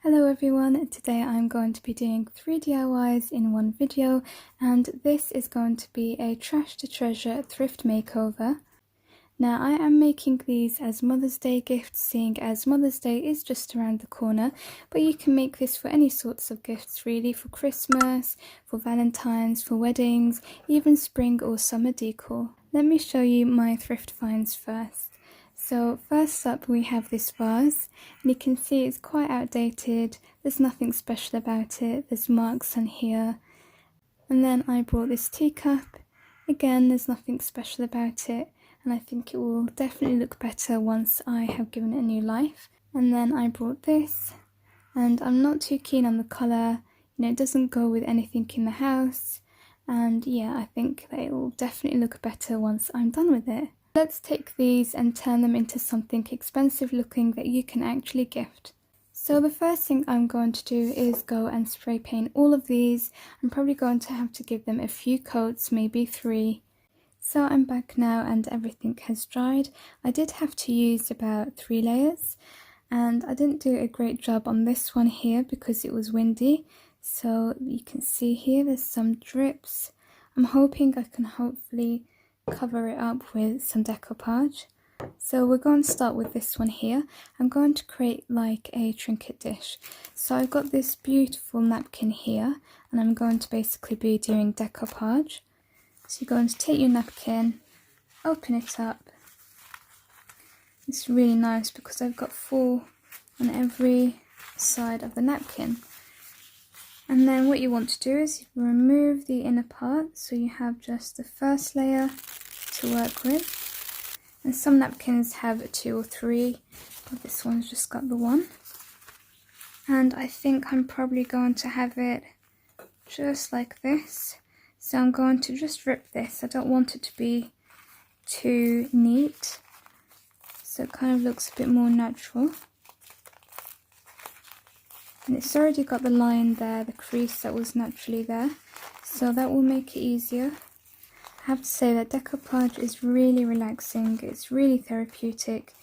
Hello everyone, today I'm going to be doing 3 DIYs in one video, and this is going to be a trash to treasure thrift makeover. Now I am making these as Mother's Day gifts, seeing as Mother's Day is just around the corner, but you can make this for any sorts of gifts really, for Christmas, for Valentines, for weddings, even spring or summer decor. Let me show you my thrift finds first. So first up we have this vase, and you can see it's quite outdated, there's nothing special about it, there's marks on here. And then I brought this teacup, again there's nothing special about it, and I think it will definitely look better once I have given it a new life. And then I brought this, and I'm not too keen on the colour, it doesn't go with anything in the house, and yeah, I think that it will definitely look better once I'm done with it. Let's take these and turn them into something expensive looking that you can actually gift. So the first thing I'm going to do is go and spray paint all of these. I'm probably going to have to give them a few coats, maybe 3. So I'm back now and everything has dried. I did have to use about 3 layers, and I didn't do a great job on this one here because it was windy. So you can see here there's some drips. I'm hoping I can hopefully cover it up with some decoupage. So we're going to start with this one here. I'm going to create like a trinket dish. So I've got this beautiful napkin here, and I'm going to basically be doing decoupage. So you're going to take your napkin, open it up. It's really nice because I've got 4 on every side of the napkin. And then what you want to do is remove the inner part, so you have just the first layer to work with. And some napkins have 2 or 3, but this one's just got the 1. And I think I'm probably going to have it just like this. So I'm going to just rip this. I don't want it to be too neat, so it kind of looks a bit more natural. And it's already got the line there, the crease that was naturally there, so that will make it easier. I have to say that decoupage is really relaxing, it's really therapeutic,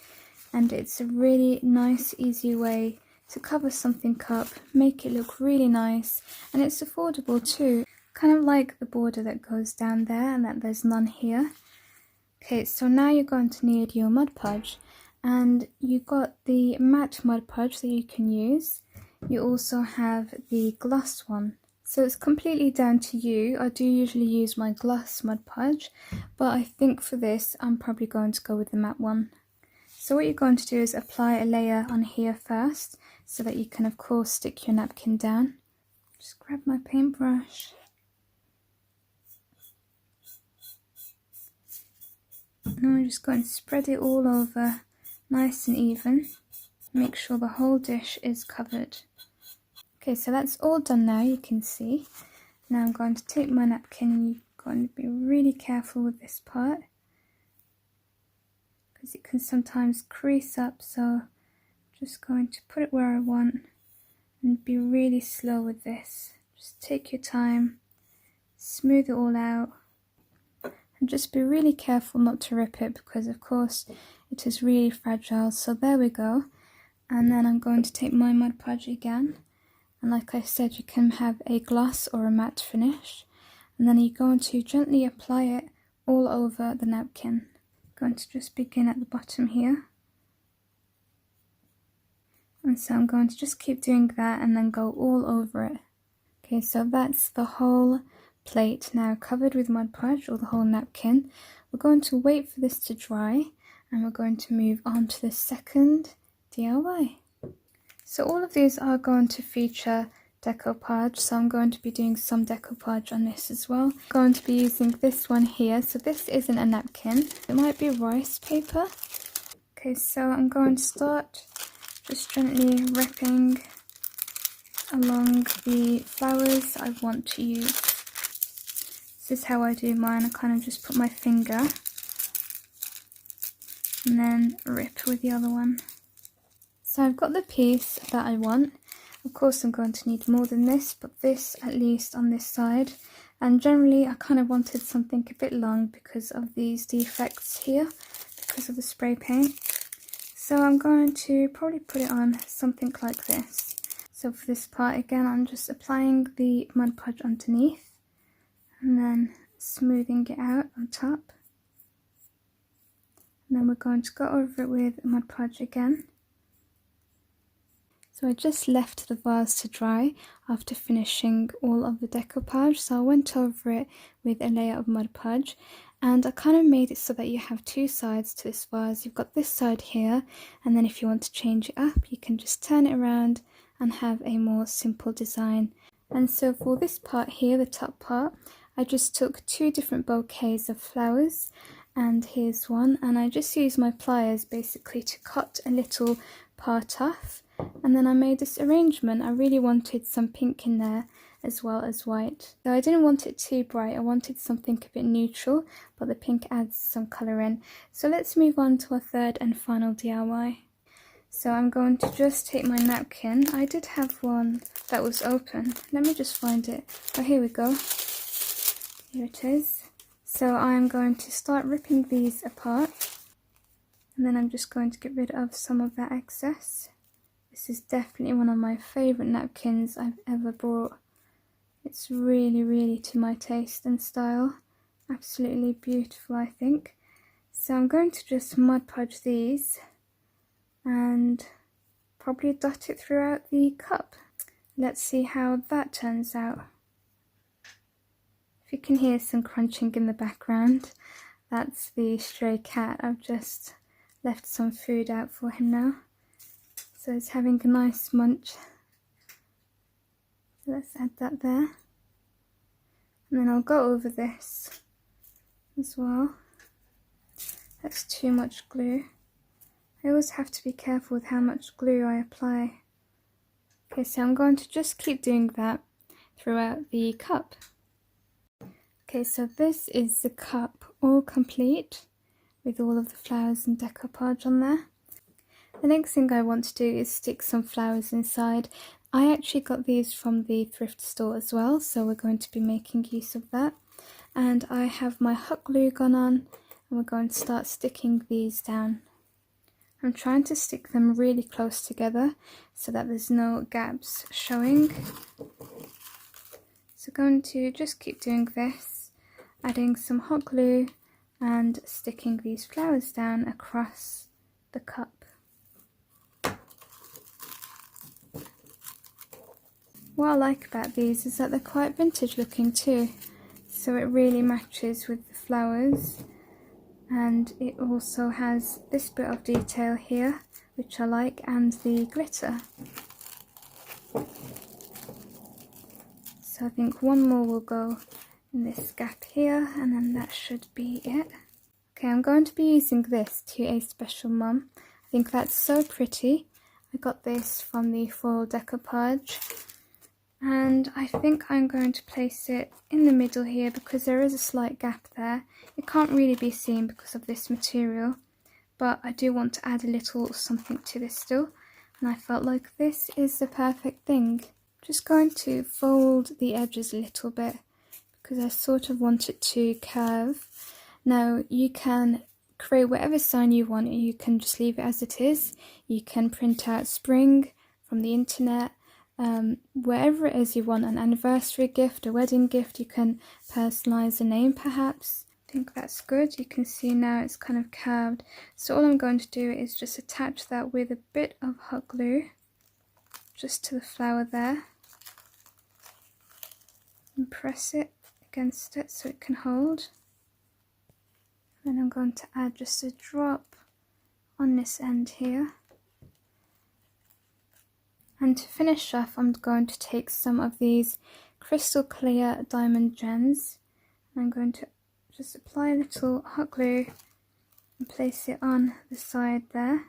and it's a really nice, easy way to cover something up, make it look really nice, and it's affordable too. Kind of like the border that goes down there and that there's none here. Okay, so now you're going to need your Mod Podge, and you got the matte Mod Podge that you can use. You also have the gloss one, so it's completely down to you. I do usually use my gloss Mod Podge, but I think for this I'm probably going to go with the matte one. So what you're going to do is apply a layer on here first, so that you can of course stick your napkin down. Just grab my paintbrush. And I'm just going to spread it all over nice and even. Make sure the whole dish is covered. Okay, so that's all done now, you can see. Now I'm going to take my napkin, and you're going to be really careful with this part, because it can sometimes crease up, so I'm just going to put it where I want and be really slow with this. Just take your time, smooth it all out, and just be really careful not to rip it, because of course it is really fragile. So there we go. And then I'm going to take my Mod Podge again, and like I said, you can have a gloss or a matte finish, and then you're going to gently apply it all over the napkin. I'm going to just begin at the bottom here, and so I'm going to just keep doing that and then go all over it. Okay, so that's the whole plate now covered with Mod Podge, or the whole napkin. We're going to wait for this to dry, and we're going to move on to the second DIY. So all of these are going to feature decoupage, so I'm going to be doing some decoupage on this as well. I'm going to be using this one here. So this isn't a napkin, it might be rice paper. Okay, so I'm going to start just gently ripping along the flowers I want to use. This is how I do mine. I kind of just put my finger and then rip with the other one. So I've got the piece that I want. Of course I'm going to need more than this, but this at least on this side. And generally I kind of wanted something a bit long because of these defects here, because of the spray paint. So I'm going to probably put it on something like this. So for this part again, I'm just applying the Mod Podge underneath and then smoothing it out on top. And then we're going to go over it with Mod Podge again. So I just left the vase to dry after finishing all of the decoupage, so I went over it with a layer of Mod Podge, and I kind of made it so that you have two sides to this vase. You've got this side here, and then if you want to change it up, you can just turn it around and have a more simple design. And so for this part here, the top part, I just took two different bouquets of flowers, and here's one, and I just used my pliers basically to cut a little part off. And then I made this arrangement. I really wanted some pink in there as well as white. So I didn't want it too bright, I wanted something a bit neutral, but the pink adds some colour in. So let's move on to our third and final DIY. So I'm going to just take my napkin. I did have one that was open. Let me just find it. Oh, here we go. Here it is. So I'm going to start ripping these apart. And then I'm just going to get rid of some of that excess. This is definitely one of my favourite napkins I've ever bought. It's really to my taste and style. Absolutely beautiful, I think. So I'm going to just Mod Podge these and probably dot it throughout the cup. Let's see how that turns out. If you can hear some crunching in the background, that's the stray cat. I've just left some food out for him now. So it's having a nice munch. So let's add that there. And then I'll go over this as well. That's too much glue. I always have to be careful with how much glue I apply. Okay, so I'm going to just keep doing that throughout the cup. Okay, so this is the cup all complete with all of the flowers and decoupage on there. The next thing I want to do is stick some flowers inside. I actually got these from the thrift store as well, so we're going to be making use of that. And I have my hot glue gun on, and we're going to start sticking these down. I'm trying to stick them really close together so that there's no gaps showing. So going to just keep doing this, adding some hot glue and sticking these flowers down across the cup. What I like about these is that they're quite vintage looking too, so it really matches with the flowers, and it also has this bit of detail here which I like, and the glitter. So I think one more will go in this gap here, and then that should be it. Okay, I'm going to be using this to a special mum. I think that's so pretty. I got this from the foil decoupage. And I think I'm going to place it in the middle here because there is a slight gap there. It can't really be seen because of this material, but I do want to add a little something to this still, and I felt like this is the perfect thing. Just going to fold the edges a little bit because I sort of want it to curve. Now you can create whatever sign you want. You can just leave it as it is. You can print out spring from the internet. Wherever it is you want, an anniversary gift, a wedding gift, you can personalise a name perhaps. I think that's good. You can see now it's kind of curved. So all I'm going to do is just attach that with a bit of hot glue just to the flower there and press it against it so it can hold. Then I'm going to add just a drop on this end here. And to finish off, I'm going to take some of these crystal clear diamond gems. I'm going to just apply a little hot glue and place it on the side there.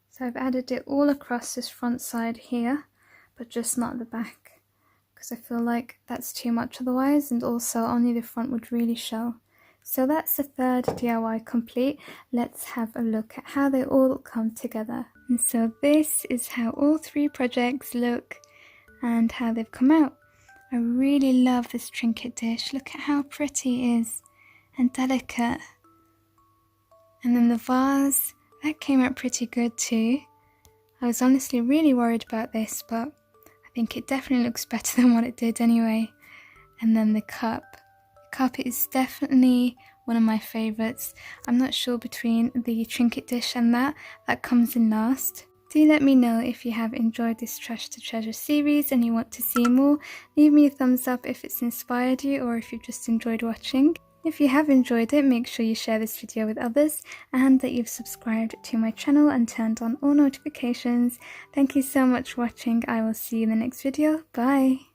So I've added it all across this front side here, but just not the back, because I feel like that's too much otherwise, and also only the front would really show. So that's the third DIY complete. Let's have a look at how they all come together. And so this is how all three projects look and how they've come out. I really love this trinket dish. Look at how pretty it is and delicate. And then the vase, that came out pretty good too. I was honestly really worried about this, but I think it definitely looks better than what it did anyway. And then the cup. The cup is definitely one of my favourites. I'm not sure between the trinket dish and that comes in last. Do let me know if you have enjoyed this Trash to Treasure series and you want to see more. Leave me a thumbs up if it's inspired you or if you've just enjoyed watching. If you have enjoyed it, make sure you share this video with others and that you've subscribed to my channel and turned on all notifications. Thank you so much for watching. I will see you in the next video. Bye!